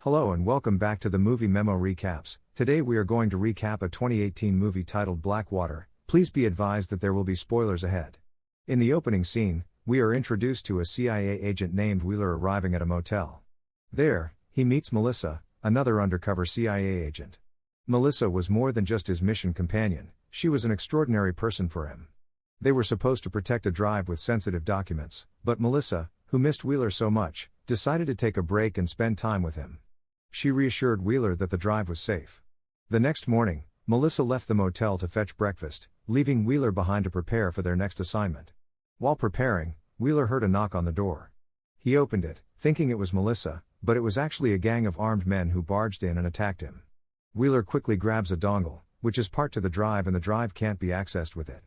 Hello and welcome back to the Movie Memo Recaps. Today we are going to recap a 2018 movie titled Blackwater. Please be advised that there will be spoilers ahead. In the opening scene, we are introduced to a CIA agent named Wheeler arriving at a motel. There, he meets Melissa, another undercover CIA agent. Melissa was more than just his mission companion, she was an extraordinary person for him. They were supposed to protect a drive with sensitive documents, but Melissa, who missed Wheeler so much, decided to take a break and spend time with him. She reassured Wheeler that the drive was safe. The next morning, Melissa left the motel to fetch breakfast, leaving Wheeler behind to prepare for their next assignment. While preparing, Wheeler heard a knock on the door. He opened it, thinking it was Melissa, but it was actually a gang of armed men who barged in and attacked him. Wheeler quickly grabs a dongle, which is part to the drive and the drive can't be accessed with it.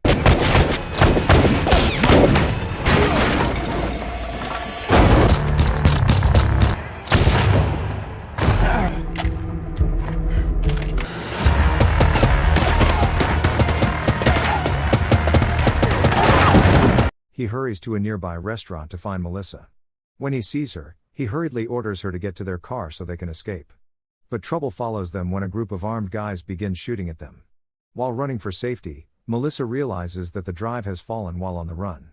He hurries to a nearby restaurant to find Melissa. When he sees her, he hurriedly orders her to get to their car so they can escape. But trouble follows them when a group of armed guys begins shooting at them. While running for safety, Melissa realizes that the drive has fallen while on the run.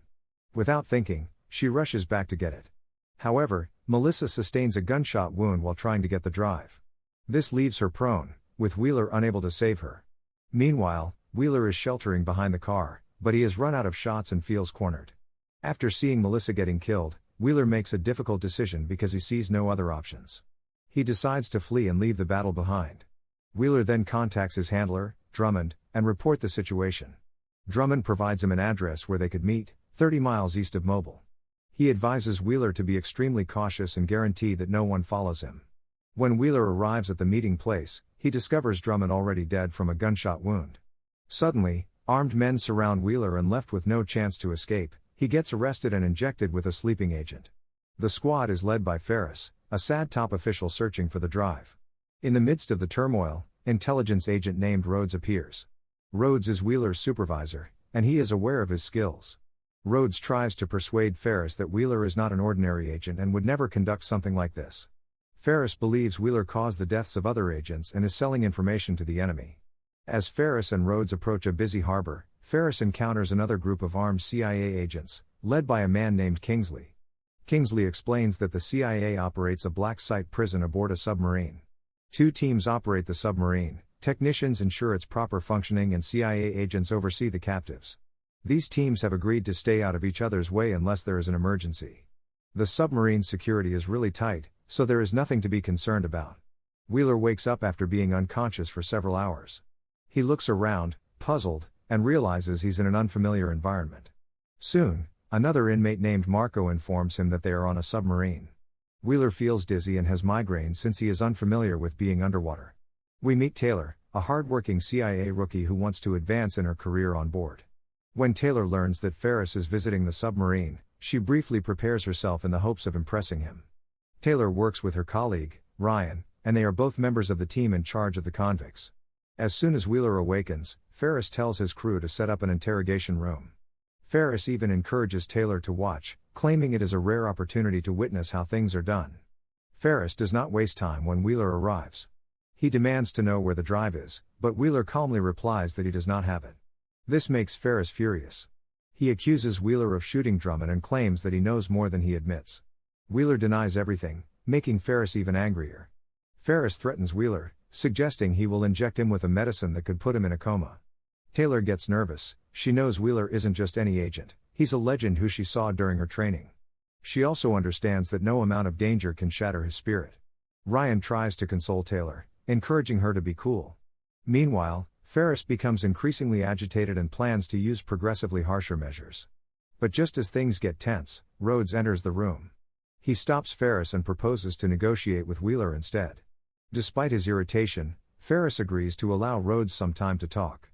Without thinking, she rushes back to get it. However, Melissa sustains a gunshot wound while trying to get the drive. This leaves her prone, with Wheeler unable to save her. Meanwhile, Wheeler is sheltering behind the car, but he has run out of shots and feels cornered. After seeing Melissa getting killed, Wheeler makes a difficult decision because he sees no other options. He decides to flee and leave the battle behind. Wheeler then contacts his handler, Drummond, and report the situation. Drummond provides him an address where they could meet, 30 miles east of Mobile. He advises Wheeler to be extremely cautious and guarantee that no one follows him. When Wheeler arrives at the meeting place, he discovers Drummond already dead from a gunshot wound. Suddenly, armed men surround Wheeler and left with no chance to escape, he gets arrested and injected with a sleeping agent. The squad is led by Ferris, a sad top official searching for the drive. In the midst of the turmoil, intelligence agent named Rhodes appears. Rhodes is Wheeler's supervisor, and he is aware of his skills. Rhodes tries to persuade Ferris that Wheeler is not an ordinary agent and would never conduct something like this. Ferris believes Wheeler caused the deaths of other agents and is selling information to the enemy. As Ferris and Rhodes approach a busy harbor, Ferris encounters another group of armed CIA agents, led by a man named Kingsley. Kingsley explains that the CIA operates a black site prison aboard a submarine. Two teams operate the submarine, technicians ensure its proper functioning and CIA agents oversee the captives. These teams have agreed to stay out of each other's way unless there is an emergency. The submarine's security is really tight, so there is nothing to be concerned about. Wheeler wakes up after being unconscious for several hours. He looks around, puzzled, and realizes he's in an unfamiliar environment. Soon, another inmate named Marco informs him that they are on a submarine. Wheeler feels dizzy and has migraines since he is unfamiliar with being underwater. We meet Taylor, a hard-working CIA rookie who wants to advance in her career on board. When Taylor learns that Ferris is visiting the submarine, she briefly prepares herself in the hopes of impressing him. Taylor works with her colleague, Ryan, and they are both members of the team in charge of the convicts. As soon as Wheeler awakens, Ferris tells his crew to set up an interrogation room. Ferris even encourages Taylor to watch, claiming it is a rare opportunity to witness how things are done. Ferris does not waste time when Wheeler arrives. He demands to know where the drive is, but Wheeler calmly replies that he does not have it. This makes Ferris furious. He accuses Wheeler of shooting Drummond and claims that he knows more than he admits. Wheeler denies everything, making Ferris even angrier. Ferris threatens Wheeler, suggesting he will inject him with a medicine that could put him in a coma. Taylor gets nervous, she knows Wheeler isn't just any agent, he's a legend who she saw during her training. She also understands that no amount of danger can shatter his spirit. Ryan tries to console Taylor, encouraging her to be cool. Meanwhile, Ferris becomes increasingly agitated and plans to use progressively harsher measures. But just as things get tense, Rhodes enters the room. He stops Ferris and proposes to negotiate with Wheeler instead. Despite his irritation, Ferris agrees to allow Rhodes some time to talk.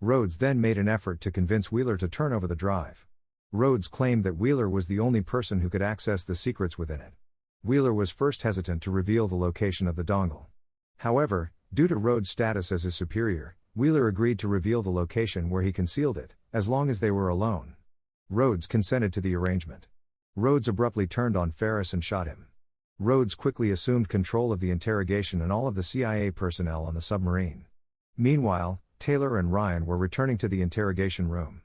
Rhodes then made an effort to convince Wheeler to turn over the drive. Rhodes claimed that Wheeler was the only person who could access the secrets within it. Wheeler was first hesitant to reveal the location of the dongle. However, due to Rhodes' status as his superior, Wheeler agreed to reveal the location where he concealed it, as long as they were alone. Rhodes consented to the arrangement. Rhodes abruptly turned on Ferris and shot him. Rhodes quickly assumed control of the interrogation and all of the CIA personnel on the submarine. Meanwhile, Taylor and Ryan were returning to the interrogation room.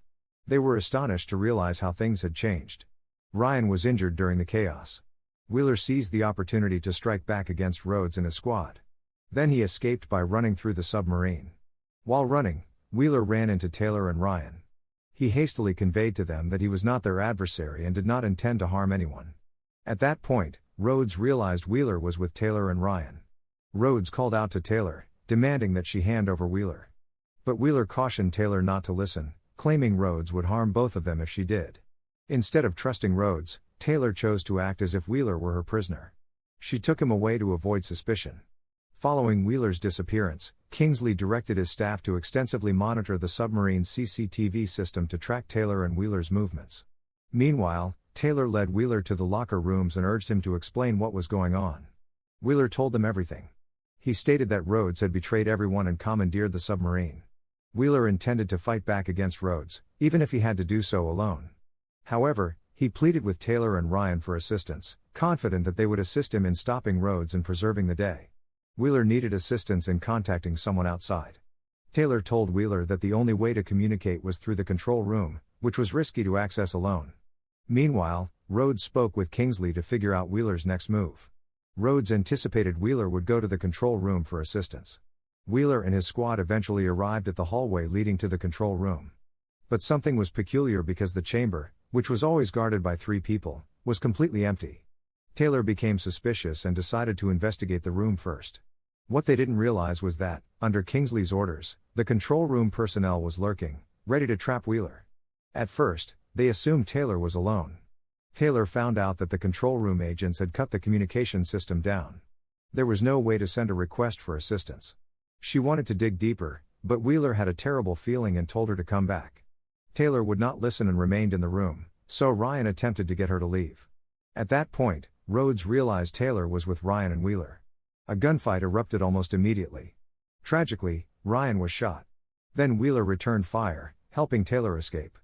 They were astonished to realize how things had changed. Ryan was injured during the chaos. Wheeler seized the opportunity to strike back against Rhodes and his squad. Then he escaped by running through the submarine. While running, Wheeler ran into Taylor and Ryan. He hastily conveyed to them that he was not their adversary and did not intend to harm anyone. At that point, Rhodes realized Wheeler was with Taylor and Ryan. Rhodes called out to Taylor, demanding that she hand over Wheeler. But Wheeler cautioned Taylor not to listen, claiming Rhodes would harm both of them if she did. Instead of trusting Rhodes, Taylor chose to act as if Wheeler were her prisoner. She took him away to avoid suspicion. Following Wheeler's disappearance, Kingsley directed his staff to extensively monitor the submarine's CCTV system to track Taylor and Wheeler's movements. Meanwhile, Taylor led Wheeler to the locker rooms and urged him to explain what was going on. Wheeler told them everything. He stated that Rhodes had betrayed everyone and commandeered the submarine. Wheeler intended to fight back against Rhodes, even if he had to do so alone. However, he pleaded with Taylor and Ryan for assistance, confident that they would assist him in stopping Rhodes and preserving the day. Wheeler needed assistance in contacting someone outside. Taylor told Wheeler that the only way to communicate was through the control room, which was risky to access alone. Meanwhile, Rhodes spoke with Kingsley to figure out Wheeler's next move. Rhodes anticipated Wheeler would go to the control room for assistance. Wheeler and his squad eventually arrived at the hallway leading to the control room. But something was peculiar because the chamber, which was always guarded by 3 people, was completely empty. Taylor became suspicious and decided to investigate the room first. What they didn't realize was that, under Kingsley's orders, the control room personnel was lurking, ready to trap Wheeler. At first, they assumed Taylor was alone. Taylor found out that the control room agents had cut the communication system down. There was no way to send a request for assistance. She wanted to dig deeper, but Wheeler had a terrible feeling and told her to come back. Taylor would not listen and remained in the room, so Ryan attempted to get her to leave. At that point, Rhodes realized Taylor was with Ryan and Wheeler. A gunfight erupted almost immediately. Tragically, Ryan was shot. Then Wheeler returned fire, helping Taylor escape.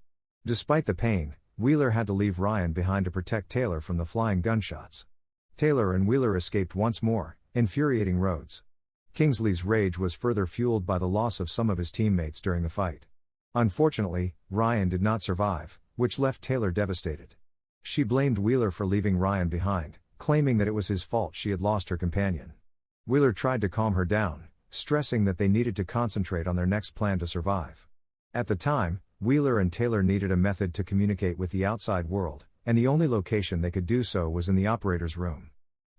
Despite the pain, Wheeler had to leave Ryan behind to protect Taylor from the flying gunshots. Taylor and Wheeler escaped once more, infuriating Rhodes. Kingsley's rage was further fueled by the loss of some of his teammates during the fight. Unfortunately, Ryan did not survive, which left Taylor devastated. She blamed Wheeler for leaving Ryan behind, claiming that it was his fault she had lost her companion. Wheeler tried to calm her down, stressing that they needed to concentrate on their next plan to survive. At the time, Wheeler and Taylor needed a method to communicate with the outside world, and the only location they could do so was in the operator's room.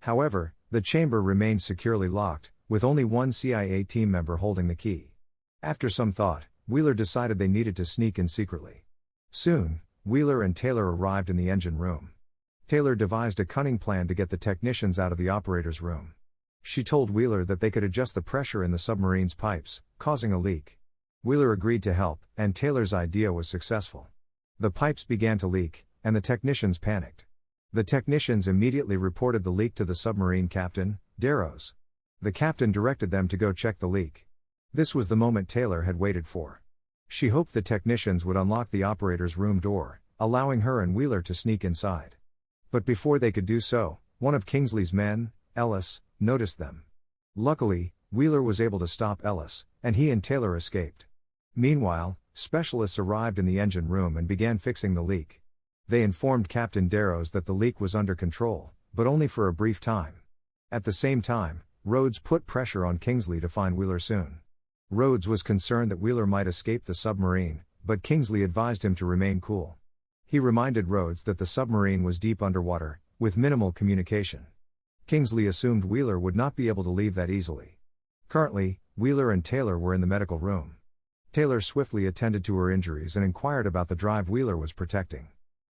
However, the chamber remained securely locked, with only one CIA team member holding the key. After some thought, Wheeler decided they needed to sneak in secretly. Soon, Wheeler and Taylor arrived in the engine room. Taylor devised a cunning plan to get the technicians out of the operator's room. She told Wheeler that they could adjust the pressure in the submarine's pipes, causing a leak. Wheeler agreed to help, and Taylor's idea was successful. The pipes began to leak, and the technicians panicked. The technicians immediately reported the leak to the submarine captain, Darrows. The captain directed them to go check the leak. This was the moment Taylor had waited for. She hoped the technicians would unlock the operator's room door, allowing her and Wheeler to sneak inside. But before they could do so, one of Kingsley's men, Ellis, noticed them. Luckily, Wheeler was able to stop Ellis, and he and Taylor escaped. Meanwhile, specialists arrived in the engine room and began fixing the leak. They informed Captain Darrows that the leak was under control, but only for a brief time. At the same time, Rhodes put pressure on Kingsley to find Wheeler soon. Rhodes was concerned that Wheeler might escape the submarine, but Kingsley advised him to remain cool. He reminded Rhodes that the submarine was deep underwater, with minimal communication. Kingsley assumed Wheeler would not be able to leave that easily. Currently, Wheeler and Taylor were in the medical room. Taylor swiftly attended to her injuries and inquired about the drive Wheeler was protecting.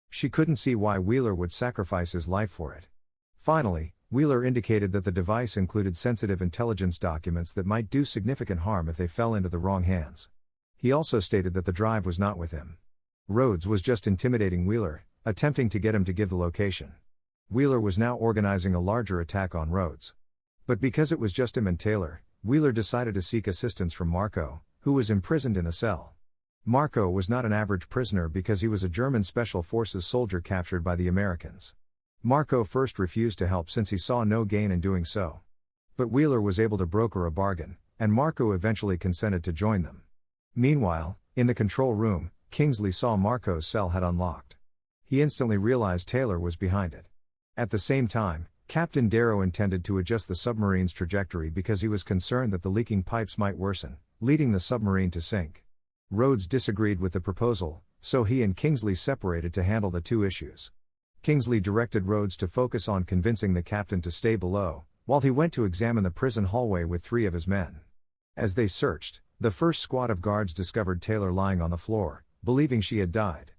She couldn't see why Wheeler would sacrifice his life for it. Finally, Wheeler indicated that the device included sensitive intelligence documents that might do significant harm if they fell into the wrong hands. He also stated that the drive was not with him. Rhodes was just intimidating Wheeler, attempting to get him to give the location. Wheeler was now organizing a larger attack on Rhodes. But because it was just him and Taylor, Wheeler decided to seek assistance from Marco, who was imprisoned in a cell. Marco was not an average prisoner because he was a German Special Forces soldier captured by the Americans. Marco first refused to help since he saw no gain in doing so. But Wheeler was able to broker a bargain, and Marco eventually consented to join them. Meanwhile, in the control room, Kingsley saw Marco's cell had unlocked. He instantly realized Taylor was behind it. At the same time, Captain Darrow intended to adjust the submarine's trajectory because he was concerned that the leaking pipes might worsen, leading the submarine to sink. Rhodes disagreed with the proposal, so he and Kingsley separated to handle the two issues. Kingsley directed Rhodes to focus on convincing the captain to stay below, while he went to examine the prison hallway with 3 of his men. As they searched, the first squad of guards discovered Taylor lying on the floor, believing she had died.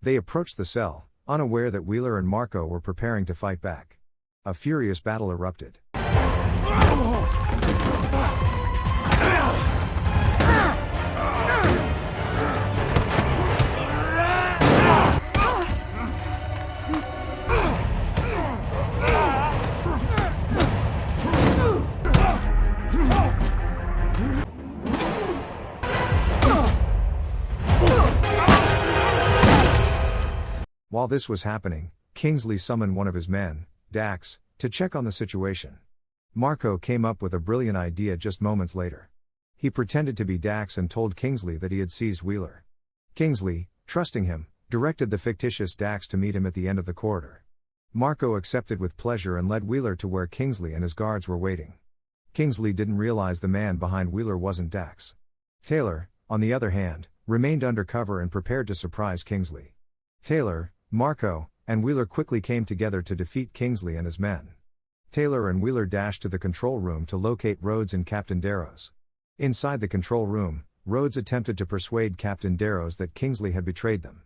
They approached the cell, unaware that Wheeler and Marco were preparing to fight back. A furious battle erupted. While this was happening, Kingsley summoned one of his men, Dax, to check on the situation. Marco came up with a brilliant idea just moments later. He pretended to be Dax and told Kingsley that he had seized Wheeler. Kingsley, trusting him, directed the fictitious Dax to meet him at the end of the corridor. Marco accepted with pleasure and led Wheeler to where Kingsley and his guards were waiting. Kingsley didn't realize the man behind Wheeler wasn't Dax. Taylor, on the other hand, remained undercover and prepared to surprise Kingsley. Taylor, Marco, and Wheeler quickly came together to defeat Kingsley and his men. Taylor and Wheeler dashed to the control room to locate Rhodes and Captain Darrows. Inside the control room, Rhodes attempted to persuade Captain Darrows that Kingsley had betrayed them.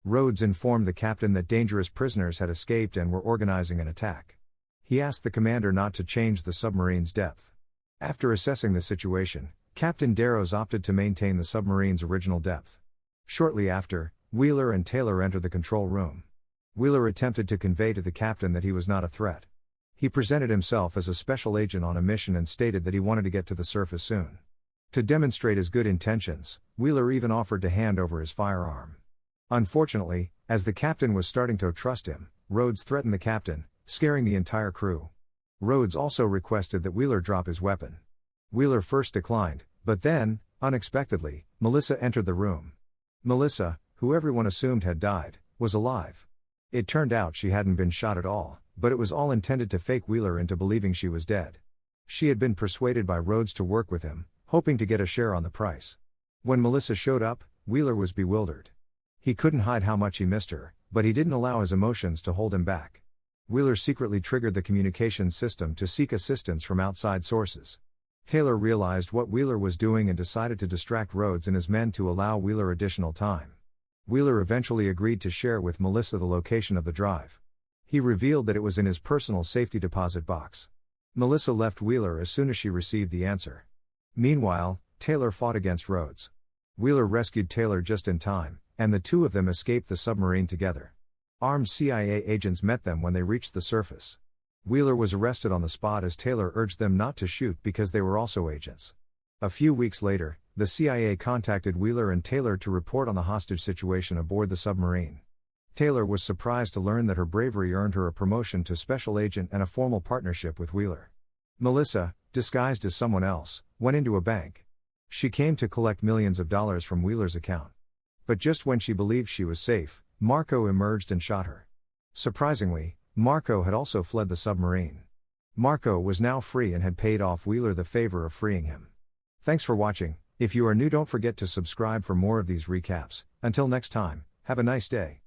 Rhodes informed the captain that dangerous prisoners had escaped and were organizing an attack. He asked the commander not to change the submarine's depth. After assessing the situation, Captain Darrows opted to maintain the submarine's original depth. Shortly after, Wheeler and Taylor entered the control room. Wheeler attempted to convey to the captain that he was not a threat. He presented himself as a special agent on a mission and stated that he wanted to get to the surface soon. To demonstrate his good intentions, Wheeler even offered to hand over his firearm. Unfortunately, as the captain was starting to trust him, Rhodes threatened the captain, scaring the entire crew. Rhodes also requested that Wheeler drop his weapon. Wheeler first declined, but then, unexpectedly, Melissa entered the room. Melissa, who everyone assumed had died, was alive. It turned out she hadn't been shot at all, but it was all intended to fake Wheeler into believing she was dead. She had been persuaded by Rhodes to work with him, hoping to get a share on the price. When Melissa showed up, Wheeler was bewildered. He couldn't hide how much he missed her, but he didn't allow his emotions to hold him back. Wheeler secretly triggered the communications system to seek assistance from outside sources. Taylor realized what Wheeler was doing and decided to distract Rhodes and his men to allow Wheeler additional time. Wheeler eventually agreed to share with Melissa the location of the drive. He revealed that it was in his personal safety deposit box. Melissa left Wheeler as soon as she received the answer. Meanwhile, Taylor fought against Rhodes. Wheeler rescued Taylor just in time, and the two of them escaped the submarine together. Armed CIA agents met them when they reached the surface. Wheeler was arrested on the spot as Taylor urged them not to shoot because they were also agents. A few weeks later, the CIA contacted Wheeler and Taylor to report on the hostage situation aboard the submarine. Taylor was surprised to learn that her bravery earned her a promotion to special agent and a formal partnership with Wheeler. Melissa, disguised as someone else, went into a bank. She came to collect millions of dollars from Wheeler's account. But just when she believed she was safe, Marco emerged and shot her. Surprisingly, Marco had also fled the submarine. Marco was now free and had paid off Wheeler the favor of freeing him. Thanks for watching. If you are new, don't forget to subscribe for more of these recaps. Until next time, have a nice day.